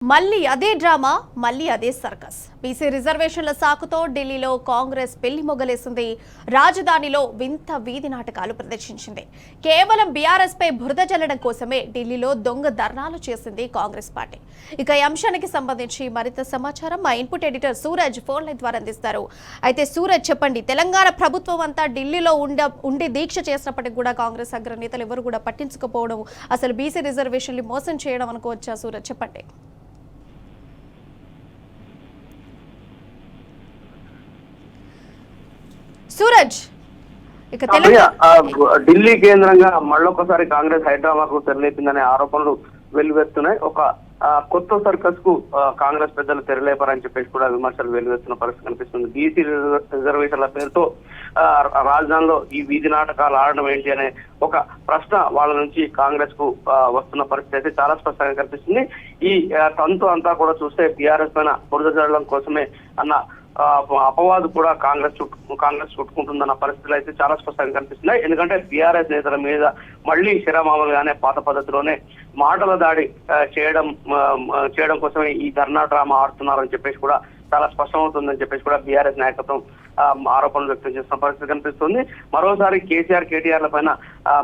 మళ్ళీ అదే డ్రామా మళ్ళీ అదే సర్కస్. బీసీ రిజర్వేషన్ల సాకుతో ఢిల్లీలో కాంగ్రెస్ పెళ్లి మొగలేసింది. రాజధానిలో వింత వీధి నాటకాలు ప్రదర్శించింది. కేవలం బీఆర్ఎస్ పై బురద జల్లడం కోసమే ఢిల్లీలో దొంగ ధర్నాలు చేసింది కాంగ్రెస్ పార్టీ. ఇక ఈ అంశానికి సంబంధించి మరింత సమాచారం మా input editor Suraj phone line ద్వారా అందిస్తారు. అయితే సూరజ్, చెప్పండి, తెలంగాణ ప్రభుత్వం అంతా ఢిల్లీలో ఉండి దీక్ష చేసినప్పటికీ కూడా కాంగ్రెస్ అగ్రనేతలు ఎవరు కూడా పట్టించుకోకపోవడం, అసలు బీసీ రిజర్వేషన్లు మోసం చేయడం అనుకోవచ్చా? సూరజ్, చెప్పండి. సూరజ్, ఇక ఢిల్లీ కేంద్రంగా మళ్ళొకసారి కాంగ్రెస్ హైదరాబాద్ కు తెరలేపిందనే ఆరోపణలు వెల్లువెత్తున్నాయి. ఒక కొత్త సర్కస్ కు కాంగ్రెస్ పెద్దలు తెరలేపారని చెప్పేసి కూడా విమర్శలు వెల్లువెత్తున్న పరిస్థితి కనిపిస్తుంది. బీసీ రిజర్వేషన్ల పేరుతో రాజధానిలో ఈ వీధి నాటకాలు ఆడడం ఏంటి అనే ఒక ప్రశ్న వాళ్ళ నుంచి కాంగ్రెస్ కు వస్తున్న పరిస్థితి అయితే చాలా స్పష్టంగా కనిపిస్తుంది. ఈ తంతు అంతా కూడా చూస్తే బీఆర్ఎస్ పైన బురద జల్లడం కోసమే అన్న అపవాదు కూడా కాంగ్రెస్ చుట్టుకుంటుందన్న పరిస్థితులు అయితే చాలా స్పష్టంగా కనిపిస్తున్నాయి. ఎందుకంటే బీఆర్ఎస్ నేతల మీద మళ్లీ శరమామలుగానే పాత పద్ధతిలోనే మాటల దాడి చేయడం కోసమే ఈ ధర్నా డ్రామా ఆడుతున్నారని చెప్పేసి కూడా చాలా స్పష్టమవుతుందని చెప్పేసి కూడా బీఆర్ఎస్ నాయకత్వం ఆరోపణలు వ్యక్తం చేస్తున్న పరిస్థితి కనిపిస్తుంది. మరోసారి కేటీఆర్ల పైన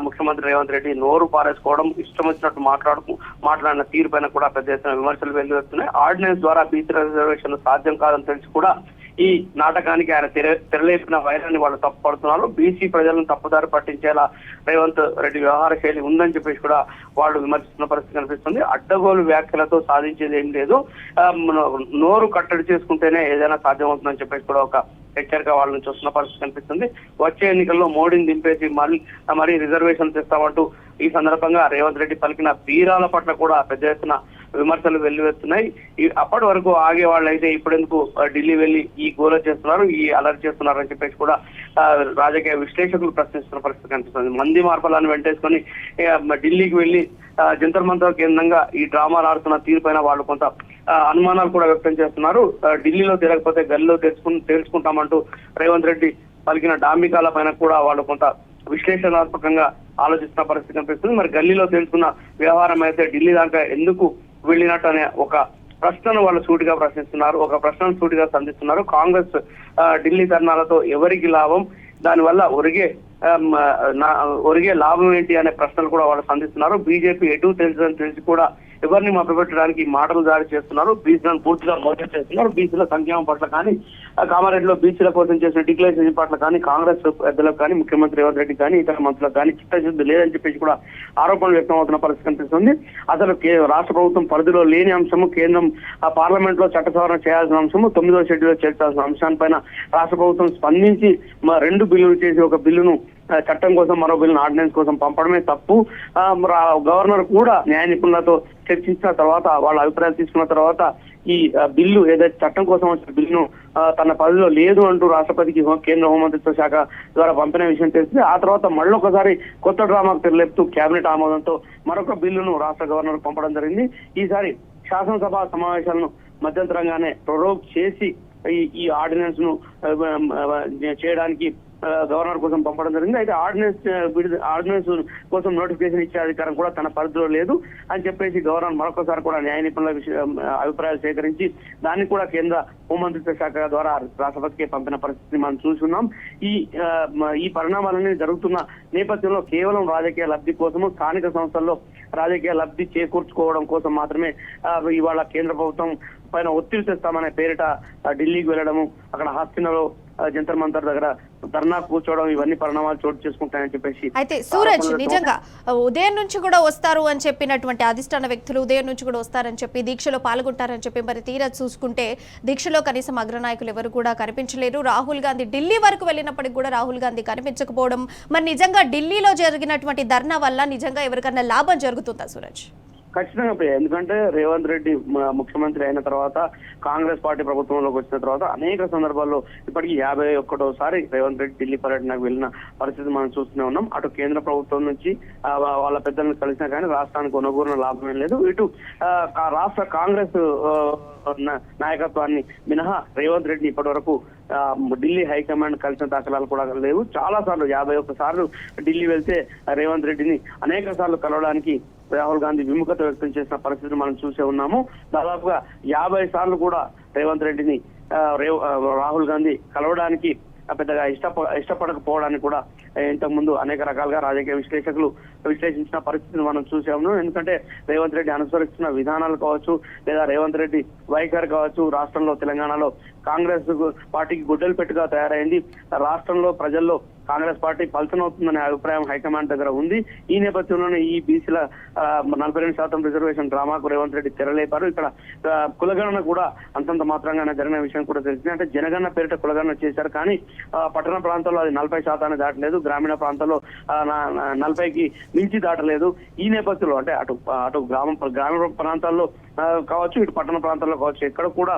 ముఖ్యమంత్రి రేవంత్ రెడ్డి నోరు పారేసుకోవడం, ఇష్టం వచ్చినట్టు మాట్లాడిన తీరు పైన కూడా పెద్ద ఎత్తున విమర్శలు వెల్లువెత్తున్నాయి. ఆర్డినెన్స్ ద్వారా బీసీ రిజర్వేషన్ సాధ్యం కాదని తెలిసి కూడా ఈ నాటకానికి ఆయన తెరలేపిన వైరాన్ని వాళ్ళు తప్పుపడుతున్నారు. బీసీ ప్రజలను తప్పుదారి పట్టించేలా రేవంత్ రెడ్డి వ్యవహార శైలి ఉందని చెప్పేసి కూడా వాళ్ళు విమర్శిస్తున్న పరిస్థితి కనిపిస్తుంది. అడ్డగోలు వ్యాఖ్యలతో సాధించేది ఏం లేదు, నోరు కట్టడి చేసుకుంటేనే ఏదైనా సాధ్యమవుతుందని చెప్పేసి కూడా ఒక హెచ్చరిక వాళ్ళ నుంచి వస్తున్న పరిస్థితి కనిపిస్తుంది. వచ్చే ఎన్నికల్లో మోడీని దింపేసి మరీ రిజర్వేషన్ తెస్తామంటూ ఈ సందర్భంగా రేవంత్ రెడ్డి పలికిన బీరాల పట్ల కూడా పెద్ద ఎత్తున విమర్శలు వెల్లువెత్తున్నాయి. అప్పటి వరకు ఆగే వాళ్ళు అయితే ఇప్పుడెందుకు ఢిల్లీ వెళ్లి ఈ గోల చేస్తున్నారు, ఈ అలర్ట్ చేస్తున్నారు అని చెప్పేసి కూడా రాజకీయ విశ్లేషకులు ప్రశ్నిస్తున్న పరిస్థితి కనిపిస్తుంది. మంది మార్పులను వెంటేసుకొని ఢిల్లీకి వెళ్లి జంతర్ మంతర్ కేంద్రంగా ఈ డ్రామాలు ఆడుతున్న తీరు పైన వాళ్ళు కొంత అనుమానాలు కూడా వ్యక్తం చేస్తున్నారు. ఢిల్లీలో తిరగకపోతే గల్లీలో తెలుసుకుంటామంటూ రేవంత్ రెడ్డి పలికిన డాంబికాల పైన కూడా వాళ్ళు కొంత విశ్లేషణాత్మకంగా ఆలోచిస్తున్న పరిస్థితి కనిపిస్తుంది. మరి గల్లీలో తెలుసుకున్న వ్యవహారం అయితే ఢిల్లీ దాకా ఎందుకు వెళ్ళినట్టు అనే ఒక ప్రశ్నను వాళ్ళు సూటిగా ప్రశ్నిస్తున్నారు, ఒక ప్రశ్నను సూటిగా సంధిస్తున్నారు. కాంగ్రెస్ ఢిల్లీ ధర్నాలతో ఎవరికి లాభం, దానివల్ల ఒరిగే లాభం ఏంటి అనే ప్రశ్నలు కూడా వాళ్ళు సంధిస్తున్నారు. బీజేపీ ఎటు తెలుసు తెలిసి కూడా ఎవరిని మభ్యపెట్టడానికి మాటలు దాడి చేస్తున్నారు, బీసీలను పూర్తిగా మోసం చేస్తున్నారు. బీసీల సంక్షేమం పట్ల కానీ, కామారెడ్డిలో బీసీల కోసం చేసిన డిక్లరేషన్ పట్ల కానీ కాంగ్రెస్ పెద్దలకు కానీ, ముఖ్యమంత్రి రేవంత్ రెడ్డి కానీ, ఇతర మంత్రులకు కానీ చిత్తశుద్ధి లేదని చెప్పేసి కూడా ఆరోపణలు వ్యక్తం అవుతున్న పరిస్థితి కనిపిస్తుంది. అసలు రాష్ట్ర ప్రభుత్వం పరిధిలో లేని అంశము, కేంద్రం పార్లమెంట్ లో చట్ట సవరణ చేయాల్సిన అంశము, 9వ షెడ్యూల్లో చేర్చాల్సిన అంశాలపైన రాష్ట్ర ప్రభుత్వం స్పందించి 2 బిల్లులు చేసి ఒక బిల్లును చట్టం కోసం, మరో బిల్లును ఆర్డినెన్స్ కోసం పంపడమే తప్పు. గవర్నర్ కూడా న్యాయ నిపుణులతో చర్చించిన తర్వాత, వాళ్ళ అభిప్రాయాలు తీసుకున్న తర్వాత ఈ బిల్లు ఏదైతే చట్టం కోసం వచ్చిన బిల్లును తన పరిధిలో లేదు అంటూ రాష్ట్రపతికి కేంద్ర హోంమంత్రిత్వ శాఖ ద్వారా పంపిన విషయం తెలిసింది. ఆ తర్వాత మళ్ళొకసారి కొత్త డ్రామాకు తెరలేపుతూ కేబినెట్ ఆమోదంతో మరొక బిల్లును రాష్ట్ర గవర్నర్ పంపడం జరిగింది. ఈసారి శాసనసభ సమావేశాలను మధ్యంతరంగానే ప్రొరోగ్ చేసి ఈ ఆర్డినెన్స్ ను చేయడానికి గవర్నర్ కోసం పంపడం జరిగింది. అయితే ఆర్డినెన్స్ కోసం నోటిఫికేషన్ ఇచ్చే అధికారం కూడా తన పరిధిలో లేదు అని చెప్పేసి గవర్నర్ మరొకసారి కూడా న్యాయ నిపుణుల అభిప్రాయాలు సేకరించి దాన్ని కూడా కేంద్ర హోంమంత్రిత్వ శాఖ ద్వారా రాష్ట్రపతికి పంపిన పరిస్థితిని మనం చూస్తున్నాం. ఈ పరిణామాలన్నీ జరుగుతున్న నేపథ్యంలో కేవలం రాజకీయ లబ్ధి కోసము, స్థానిక సంస్థల్లో రాజకీయ లబ్ధి చేకూర్చుకోవడం కోసం మాత్రమే ఇవాళ కేంద్ర ప్రభుత్వం పైన ఒత్తిడి తెస్తామనే పేరిట ఢిల్లీకి వెళ్ళడము, అక్కడ హాస్పిటల్లో జంతర్ మంతర్ దగ్గర ధర్నా కూర్చోవడం, ఇవన్నీ పరిణామాలు చోటు చేసుకుంటాయని చెప్పేసి. అయితే సూరజ్, నిజంగా ఉదయం నుంచి కూడా వస్తారు అని చెప్పినటువంటి అధిష్టాన వ్యక్తులు ఉదయం నుంచి కూడా వస్తారని చెప్పి దీక్షలో పాల్గొంటారని చెప్పి మరి తీరా చూసుకుంటే దీక్షలో కనీసం అగ్రనాయకులు ఎవరు కూడా కనిపించలేరు. రాహుల్ గాంధీ ఢిల్లీ వరకు వెళ్ళినప్పటికీ కూడా రాహుల్ గాంధీ కనిపించకపోవడం, మరి నిజంగా ఢిల్లీలో జరిగినటువంటి ధర్నా వల్ల నిజంగా ఎవరికన్నా లాభం జరుగుతుందా సూరజ్? ఖచ్చితంగా, ఎందుకంటే రేవంత్ రెడ్డి ముఖ్యమంత్రి అయిన తర్వాత, కాంగ్రెస్ పార్టీ ప్రభుత్వంలోకి వచ్చిన తర్వాత అనేక సందర్భాల్లో ఇప్పటికీ 51వ రేవంత్ రెడ్డి ఢిల్లీ పర్యటనకు వెళ్ళిన పరిస్థితి మనం చూస్తూనే ఉన్నాం. అటు కేంద్ర ప్రభుత్వం నుంచి వాళ్ళ పెద్దలను కలిసినా కానీ రాష్ట్రానికి కొనుగోలున లాభం ఏం లేదు. ఇటు రాష్ట్ర కాంగ్రెస్ నాయకత్వాన్ని మినహా రేవంత్ రెడ్డి ఇప్పటి వరకు ఢిల్లీ హైకమాండ్ కలిసిన దాఖలాలు కూడా లేవు. చాలా సార్లు 51 సార్లు ఢిల్లీ వెళ్తే రేవంత్ రెడ్డిని అనేక సార్లు కలవడానికి రాహుల్ గాంధీ విముఖత వ్యక్తం చేసిన పరిస్థితిని మనం చూసే ఉన్నాము. దాదాపుగా 50 సార్లు కూడా రేవంత్ రెడ్డిని రాహుల్ గాంధీ కలవడానికి పెద్దగా ఇష్టపడకపోవడానికి కూడా ఇంతకు ముందు అనేక రకాలుగా రాజకీయ విశ్లేషకులు విశ్లేషించిన పరిస్థితిని మనం చూసాము. ఎందుకంటే రేవంత్ రెడ్డి అనుసరిస్తున్న విధానాలు కావచ్చు, లేదా రేవంత్ రెడ్డి వైఖరి కావచ్చు, రాష్ట్రంలో తెలంగాణలో కాంగ్రెస్ పార్టీకి గుడ్డలు పెట్టుగా తయారైంది. రాష్ట్రంలో ప్రజల్లో కాంగ్రెస్ పార్టీ పల్చనవుతుందనే అభిప్రాయం హైకమాండ్ దగ్గర ఉంది. ఈ నేపథ్యంలోనే ఈ బీసీల 42% రిజర్వేషన్ డ్రామాకు రేవంత్ రెడ్డి తెరలేపారు. ఇక్కడ కులగణన కూడా అంతంత మాత్రంగానే జరిగిన విషయం కూడా తెలిసింది. అంటే జనగణన పేరిట కులగణన చేశారు, కానీ పట్టణ ప్రాంతాల్లో అది 40% దాటలేదు, గ్రామీణ ప్రాంతాల్లో 40కి మించి దాటలేదు. ఈ నేపథ్యంలో అంటే అటు గ్రామీణ ప్రాంతాల్లో కావచ్చు, ఇటు పట్టణ ప్రాంతాల్లో కావచ్చు, ఎక్కడ కూడా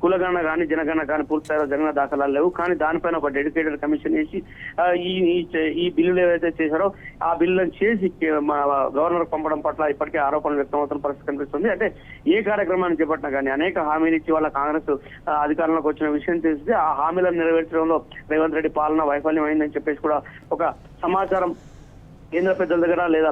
కులగణన కానీ జనగణన కానీ పూర్తిస్థాయిలో జరిగిన దాఖలాలు లేవు. కానీ దానిపైన ఒక డెడికేటెడ్ కమిషన్ వేసి ఈ బిల్లులు ఏవైతే చేశారో ఆ బిల్లులను చేసి గవర్నర్ పంపడం పట్ల ఇప్పటికే ఆరోపణలు వ్యక్తమవుతున్న పరిస్థితి కనిపిస్తుంది. అంటే ఏ కార్యక్రమాన్ని చేపట్టినా కానీ అనేక హామీలు ఇచ్చి వాళ్ళ కాంగ్రెస్ అధికారంలోకి వచ్చిన విషయం తెలిస్తే ఆ హామీలను నెరవేర్చడంలో రేవంత్ రెడ్డి పాలన వైఫల్యం అయిందని చెప్పేసి కూడా ఒక సమాచారం కేంద్ర పెద్దల దగ్గర లేదా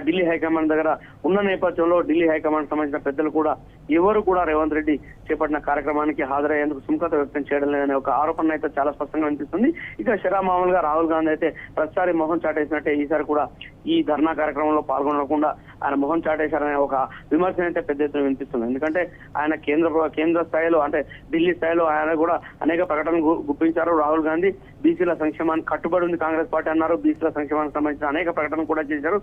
ఢిల్లీ హైకమాండ్ దగ్గర ఉన్న నేపథ్యంలో ఢిల్లీ హైకమాండ్ సంబంధించిన పెద్దలు కూడా ఎవరు కూడా రేవంత్ రెడ్డి చేపట్టిన కార్యక్రమానికి హాజరయ్యేందుకు సుముఖత వ్యక్తం చేయడం లేదనే ఒక ఆరోపణ అయితే చాలా స్పష్టంగా అనిపిస్తుంది. ఇక మామూలుగా రాహుల్ గాంధీ అయితే ప్రతిసారి మొహం చాటేసినట్టే ఈసారి కూడా ఈ ధర్నా కార్యక్రమంలో పాల్గొనకుండా ఆయన మొహం చాటేశారనే ఒక విమర్శ అయితే పెద్ద ఎత్తున వినిపిస్తుంది. ఎందుకంటే ఆయన కేంద్ర స్థాయిలో అంటే ఢిల్లీ స్థాయిలో ఆయన కూడా అనేక ప్రకటనలు గుప్పించారు. రాహుల్ గాంధీ బీసీల సంక్షేమానికి కట్టుబడి ఉంది కాంగ్రెస్ పార్టీ అన్నారు. బీసీల సంక్షేమానికి సంబంధించిన అనేక ప్రకటనలు కూడా చేశారు.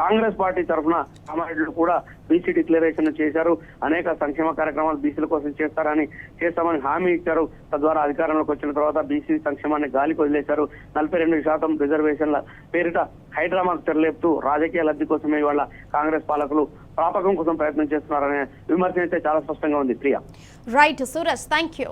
కాంగ్రెస్ పార్టీ తరఫున కామారెడ్డిలో కూడా బీసీ డిక్లరేషన్ చేశారు. అనేక సంక్షేమ కార్యక్రమాలు బీసీల కోసం చేస్తామని హామీ ఇచ్చారు. తద్వారా అధికారంలోకి వచ్చిన తర్వాత బీసీ సంక్షేమాన్ని గాలికి వదిలేశారు. 42% రిజర్వేషన్ల పేరిట హైడ్రామాకు తెరలేపుతూ రాజకీయ లబ్ధి కోసమే ఇవాళ కాంగ్రెస్ పాలకులు ప్రాపకం కోసం ప్రయత్నం చేస్తున్నారనే విమర్శ అయితే చాలా స్పష్టంగా ఉంది. Priya. Right Suraj, thank you.